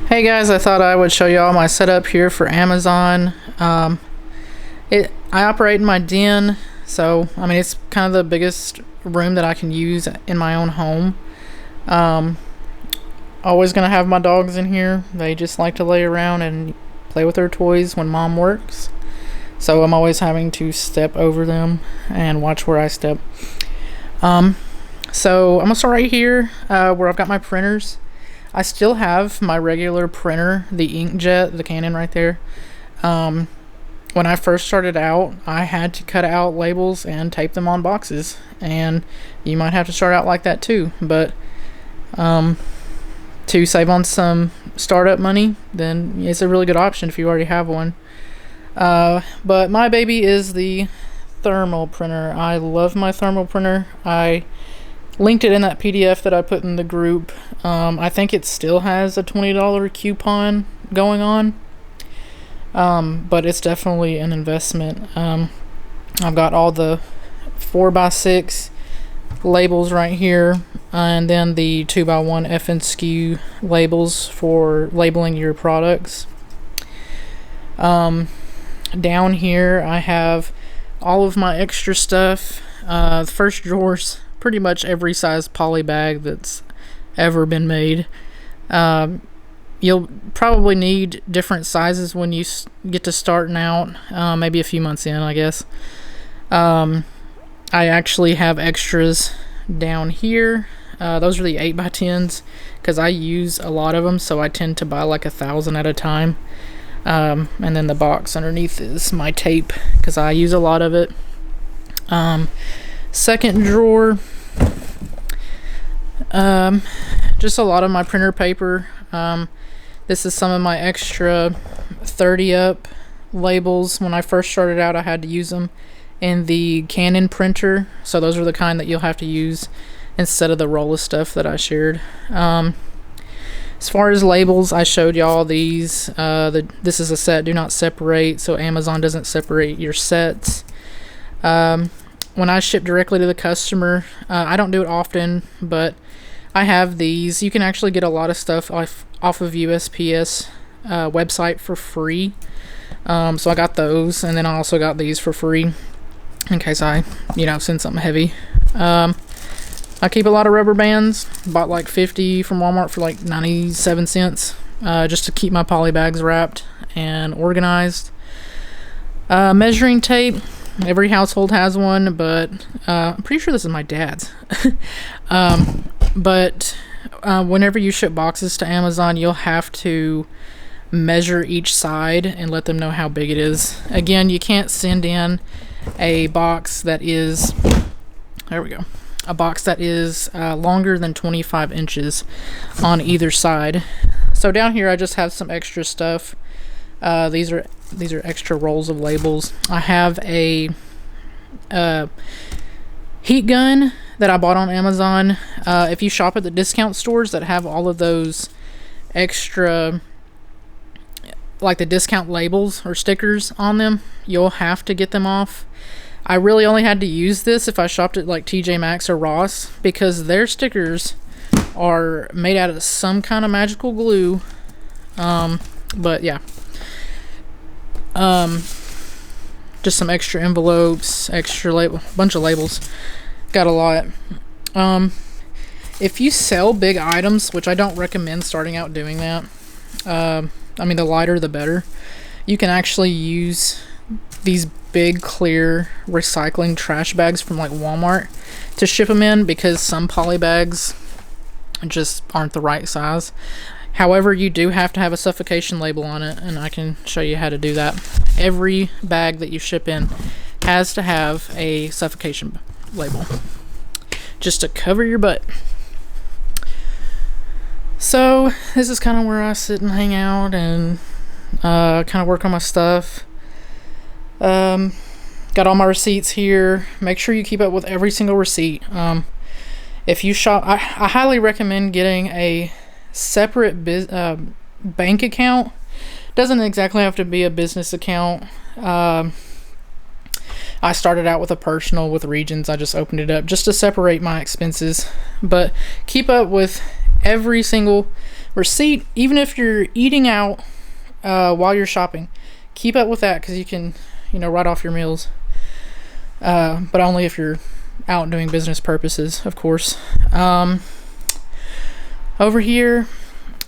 Hey guys, I thought I would show y'all my setup here for Amazon. I operate in my den, so I mean it's kind of the biggest room that I can use in my own home. Um, Always gonna have my dogs in here. They just like to lay around and play with their toys when mom works. So I'm always having to step over them and watch where I step. Um, so I'm gonna start right here where I've got my printers. I still have my regular printer, the inkjet, the Canon right there. Um, when I first started out, I had to cut out labels and tape them on boxes, and you might have to start out like that too. But to save on some startup money, then it's a really good option if you already have one. But my baby is the thermal printer. I love my thermal printer. I linked it in that PDF that I put in the group. I think it still has a $20 coupon going on, but it's definitely an investment. I've got all the 4x6 labels right here, and then the 2x1 FNSKU labels for labeling your products. Down here I have all of my extra stuff. The first drawer's pretty much every size poly bag that's ever been made. You'll probably need different sizes when you get to starting out, maybe a few months in, I guess. I actually have extras down here. Those are the 8x10s because I use a lot of them, so I tend to buy like 1,000 at a time. And then the box underneath is my tape because I use a lot of it. Second drawer, just a lot of my printer paper. This is some of my extra 30 up labels. When I first started out, I had to use them in the Canon printer, so those are the kind that you'll have to use instead of the roll of stuff that I shared. As far as labels, I showed y'all these. This is a set, do not separate, so Amazon doesn't separate your sets. When I ship directly to the customer, I don't do it often, but I have these. You can actually get a lot of stuff off of USPS website for free. So I got those, and then I also got these for free in case I, send something heavy. I keep a lot of rubber bands. Bought like 50 from Walmart for like 97 cents, just to keep my poly bags wrapped and organized. Measuring tape. Every household has one, but I'm pretty sure this is my dad's. But whenever you ship boxes to Amazon, you'll have to measure each side and let them know how big it is. Again, you can't send in a box that is, a box that is longer than 25 inches on either side. So down here I just have some extra stuff. These are extra rolls of labels. I have a heat gun that I bought on Amazon. If you shop at the discount stores that have all of those extra, like the discount labels or stickers on them, you'll have to get them off. I really only had to use this if I shopped at like TJ Maxx or Ross, because their stickers are made out of some kind of magical glue. But yeah. Just some extra envelopes, bunch of labels. Got a lot. If you sell big items, which I don't recommend starting out doing that, the lighter the better. You can actually use these big clear recycling trash bags from like Walmart to ship them in, because some poly bags just aren't the right size. However, you do have to have a suffocation label on it, and I can show you how to do that. Every bag that you ship in has to have a suffocation label, just to cover your butt. So this is kind of where I sit and hang out and kind of work on my stuff. Got all my receipts here. Make sure you keep up with every single receipt. If you shop, I highly recommend getting a separate bank account. Doesn't exactly have to be a business account. I started out with a personal with Regions. I just opened it up just to separate my expenses, but keep up with every single receipt, even if you're eating out while you're shopping, keep up with that, because you can, write off your meals. But only if you're out doing business purposes, of course. Over here,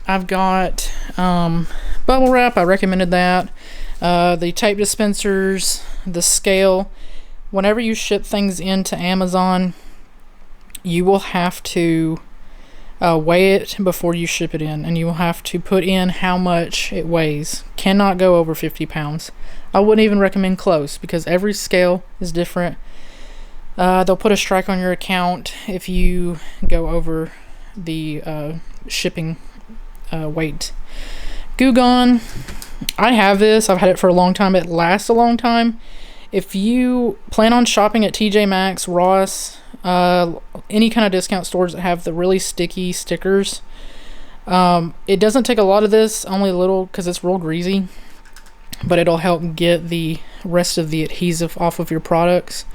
I've got bubble wrap. I recommended that. The tape dispensers, the scale. Whenever you ship things into Amazon, you will have to weigh it before you ship it in, and you will have to put in how much it weighs. Cannot go over 50 pounds. I wouldn't even recommend close, because every scale is different. They'll put a strike on your account if you go over the shipping weight. Goo Gone, I have this. I've had it for a long time. It lasts a long time. If you plan on shopping at TJ Maxx, Ross, any kind of discount stores that have the really sticky stickers, it doesn't take a lot of this, only a little, because it's real greasy, but it'll help get the rest of the adhesive off of your products.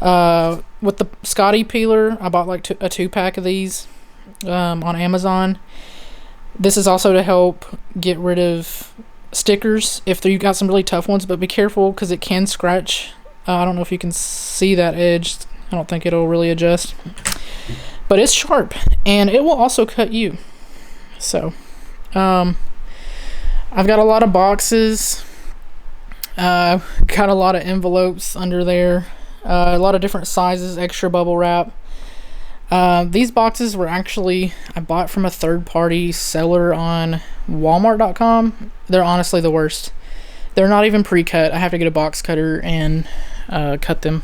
With the Scotty peeler, I bought like a 2-pack of these on Amazon. This is also to help get rid of stickers if you got some really tough ones, but be careful because it can scratch. I don't know if you can see that edge. I don't think it'll really adjust, but it's sharp and it will also cut you. So I've got a lot of boxes, got a lot of envelopes under there, a lot of different sizes, extra bubble wrap. These boxes were actually, I bought from a third-party seller on Walmart.com. They're honestly the worst. They're not even pre-cut. I have to get a box cutter and cut them.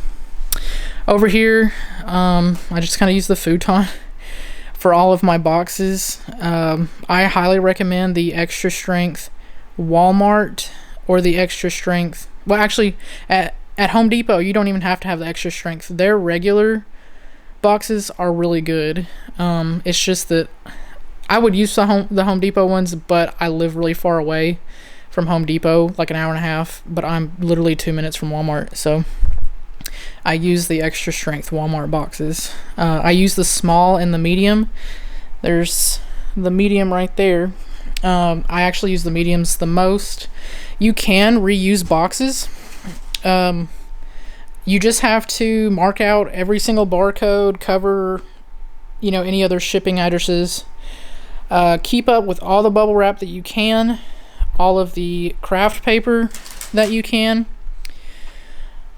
Over here, I just kind of use the futon for all of my boxes. I highly recommend the extra strength Walmart or the extra strength. Well, actually, at Home Depot, you don't even have to have the extra strength. Their regular boxes are really good. It's just that I would use the Home Depot ones, but I live really far away from Home Depot, like an hour and a half, but I'm literally 2 minutes from Walmart, so I use the extra strength Walmart boxes. I use the small and the medium. There's the medium right there. I actually use the mediums the most. You can reuse boxes. You just have to mark out every single barcode, cover, any other shipping addresses. Keep up with all the bubble wrap that you can, all of the craft paper that you can.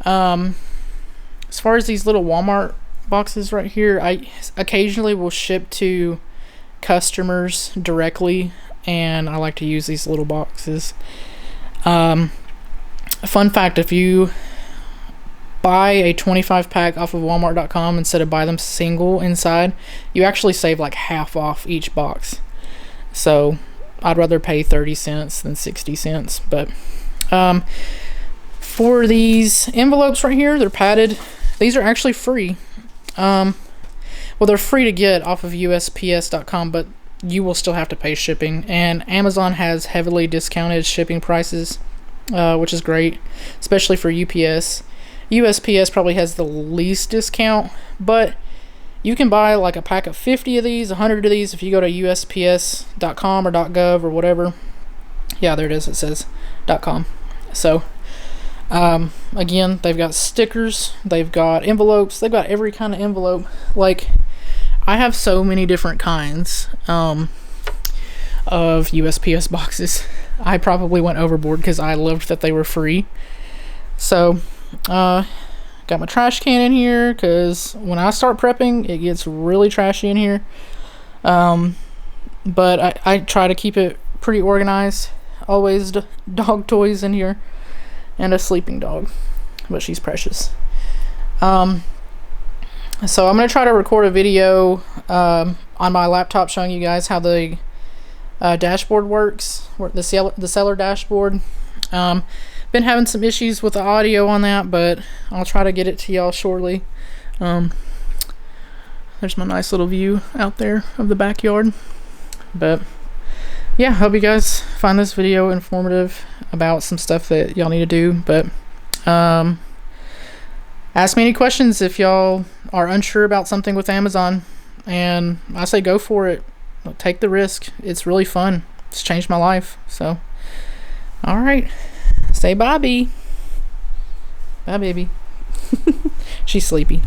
As far as these little Walmart boxes right here, I occasionally will ship to customers directly, and I like to use these little boxes. A fun fact, if you buy a 25-pack off of Walmart.com instead of buy them single inside, you actually save like half off each box. So I'd rather pay 30 cents than 60 cents. But for these envelopes right here, they're padded. These are actually free. Well, they're free to get off of USPS.com, but you will still have to pay shipping. And Amazon has heavily discounted shipping prices, which is great, especially for UPS. USPS probably has the least discount, but you can buy like a pack of 50 of these, 100 of these if you go to USPS.com or .gov or whatever. Yeah, there it is. It says .com. So, again, they've got stickers, they've got envelopes, they've got every kind of envelope. Like, I have so many different kinds of USPS boxes. I probably went overboard because I loved that they were free. So, got my trash can in here because when I start prepping, it gets really trashy in here. But I try to keep it pretty organized. Always dog toys in here, and a sleeping dog, but she's precious. So I'm gonna try to record a video on my laptop showing you guys how the dashboard works, the seller dashboard. Been having some issues with the audio on that, but I'll try to get it to y'all shortly. There's my nice little view out there of the backyard. But yeah, hope you guys find this video informative about some stuff that y'all need to do. But ask me any questions if y'all are unsure about something with Amazon, and I say go for it. take the risk. It's really fun. It's changed my life. So, all right. Say bye, B. Bye, baby. She's sleepy.